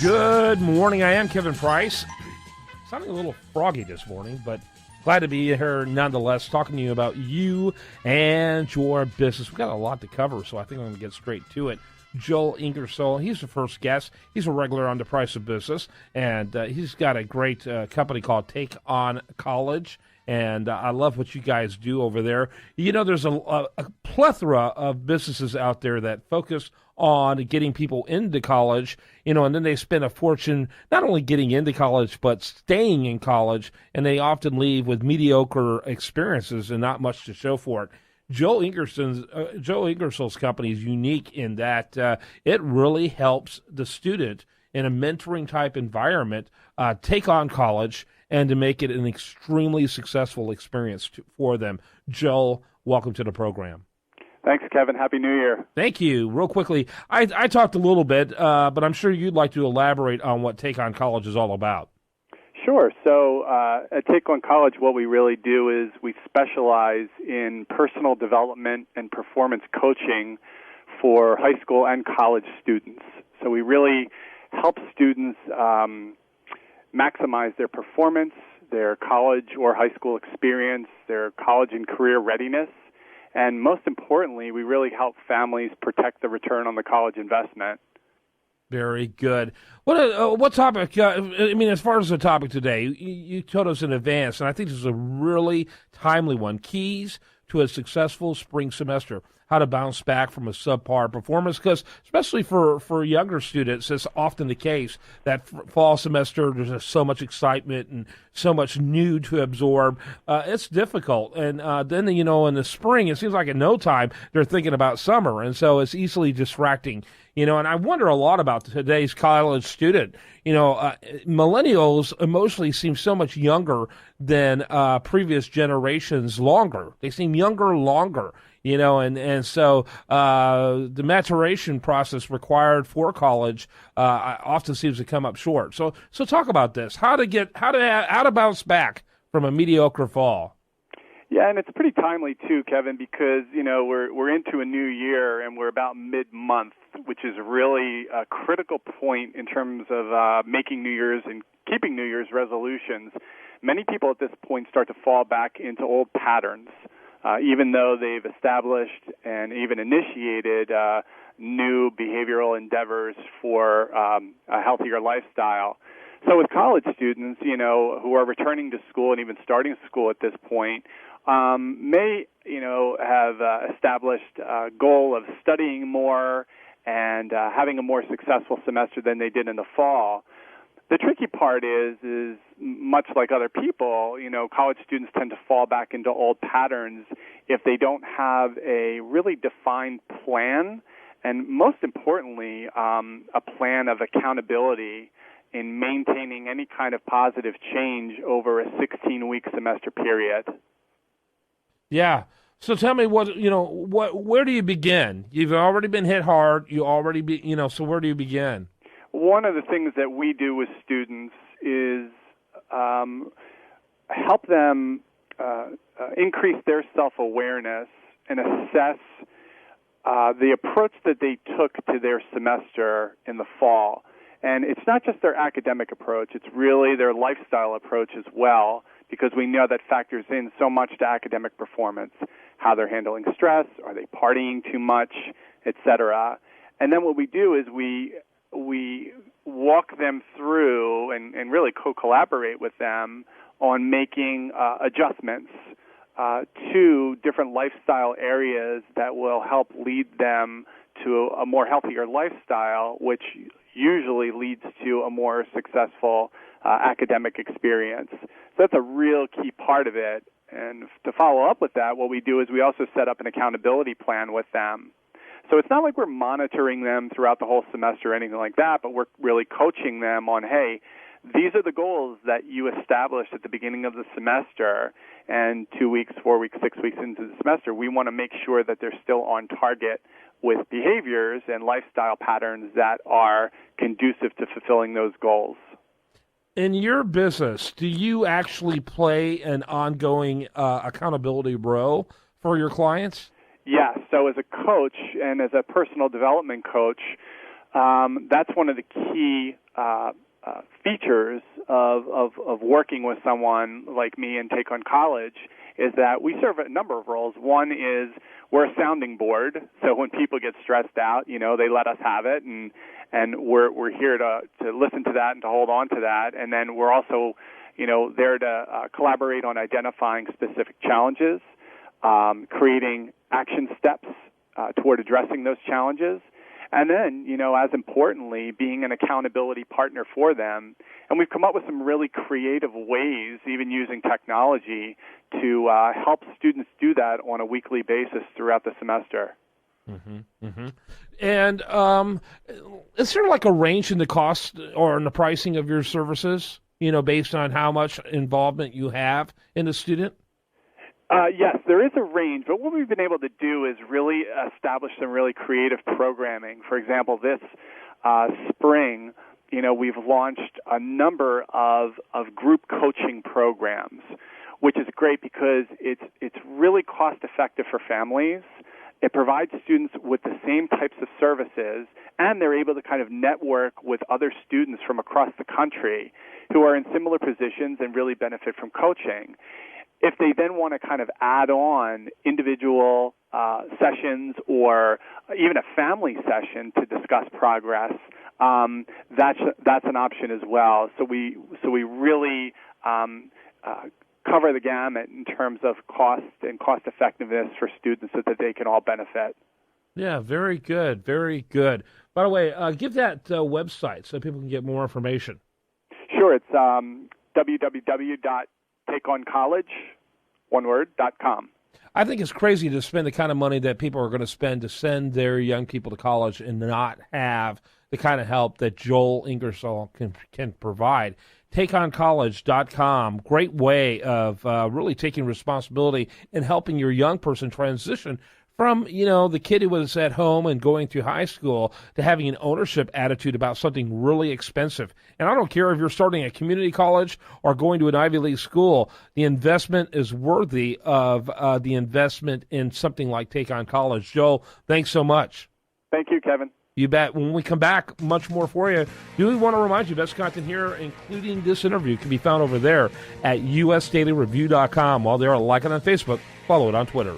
Good morning. I am Kevin Price. Sounding a little froggy this morning, but glad to be here nonetheless, talking to you about you and your business. We've got a lot to cover, so I think I'm going to get straight to it. Joel Ingersoll, he's the first guest. He's a regular on The Price of Business, and he's got a great company called Take On College. And I love what you guys do over there. You know, there's a plethora of businesses out there that focus on getting people into college, you know, and then they spend a fortune not only getting into college, but staying in college, and they often leave with mediocre experiences and not much to show for it. Joel Ingersoll's company is unique in that it really helps the student in a mentoring-type environment take on college and to make it an extremely successful experience for them. Joel, welcome to the program. Thanks, Kevin. Happy New Year. Thank you. Real quickly, I talked a little bit, but I'm sure you'd like to elaborate on what Take On College is all about. Sure. So at Take On College, what we really do is we specialize in personal development and performance coaching for high school and college students. So we really help students maximize their performance, their college or high school experience, their college and career readiness, and most importantly, we really help families protect the return on the college investment. Very good. What topic, as far as the topic today, you told us in advance, and I think this is a really timely one, keys to a successful spring semester, how to bounce back from a subpar performance, because especially for younger students, it's often the case that fall semester, there's just so much excitement and so much new to absorb. It's difficult. And then, you know, in the spring, it seems like in no time, they're thinking about summer, and so it's easily distracting. You know, and I wonder a lot about today's college student. You know, millennials emotionally seem so much younger than previous generations longer. They seem younger longer, you know, and so the maturation process required for college often seems to come up short. So talk about this. How to bounce back from a mediocre fall. Yeah, and it's pretty timely too, Kevin, because you know we're into a new year and we're about mid-month, which is really a critical point in terms of making New Year's and keeping New Year's resolutions. Many people at this point start to fall back into old patterns, even though they've established and even initiated new behavioral endeavors for a healthier lifestyle. So with college students, you know, who are returning to school and even starting school at this point, may, you know, have established a goal of studying more and having a more successful semester than they did in the fall. The tricky part is much like other people, you know, college students tend to fall back into old patterns if they don't have a really defined plan and, most importantly, a plan of accountability in maintaining any kind of positive change over a 16-week semester period. Yeah. So tell me where do you begin? You've already been hit hard. So where do you begin? One of the things that we do with students is help them increase their self-awareness and assess the approach that they took to their semester in the fall. And it's not just their academic approach, it's really their lifestyle approach as well, because we know that factors in so much to academic performance, how they're handling stress, are they partying too much, etc. And then what we do is we walk them through and really co-collaborate with them on making adjustments to different lifestyle areas that will help lead them to a more healthier lifestyle, which usually leads to a more successful academic experience. So that's a real key part of it. And to follow up with that, what we do is we also set up an accountability plan with them. So it's not like we're monitoring them throughout the whole semester or anything like that, but we're really coaching them on, hey, these are the goals that you established at the beginning of the semester, and 2 weeks, 4 weeks, 6 weeks into the semester, we want to make sure that they're still on target with behaviors and lifestyle patterns that are conducive to fulfilling those goals. In your business, do you actually play an ongoing accountability role for your clients? Yes. So as a coach and as a personal development coach, that's one of the key features of working with someone like me and Take on College is that we serve a number of roles. One is we're a sounding board, so when people get stressed out, they let us have it, and we're here to listen to that and to hold on to that. And then we're also, there to collaborate on identifying specific challenges, creating action steps toward addressing those challenges, and then, as importantly, being an accountability partner for them. And we've come up with some really creative ways, even using technology, to help students do that on a weekly basis throughout the semester. Mm-hmm, mm-hmm. And is there like a range in the cost or in the pricing of your services, based on how much involvement you have in the student? Yes, there is a range, but what we've been able to do is really establish some really creative programming. For example, this spring, we've launched a number of group coaching programs, which is great because it's really cost-effective for families. It provides students with the same types of services, and they're able to kind of network with other students from across the country who are in similar positions and really benefit from coaching. If they then want to kind of add on individual sessions or even a family session to discuss progress, that's an option as well. So we really cover the gamut in terms of cost and cost effectiveness for students so that they can all benefit. Yeah, very good, very good. By the way, give that website so people can get more information. Sure, it's www.takeoncollege.com. I think it's crazy to spend the kind of money that people are going to spend to send their young people to college and not have the kind of help that Joel Ingersoll can provide. TakeOnCollege.com, great way of really taking responsibility and helping your young person transition from, the kid who was at home and going through high school to having an ownership attitude about something really expensive. And I don't care if you're starting a community college or going to an Ivy League school, the investment is worthy of the investment in something like Take on College. Joel, thanks so much. Thank you, Kevin. You bet. When we come back, much more for you. Do we want to remind you, best content here, including this interview, can be found over there at usdailyreview.com. While there, like it on Facebook, follow it on Twitter.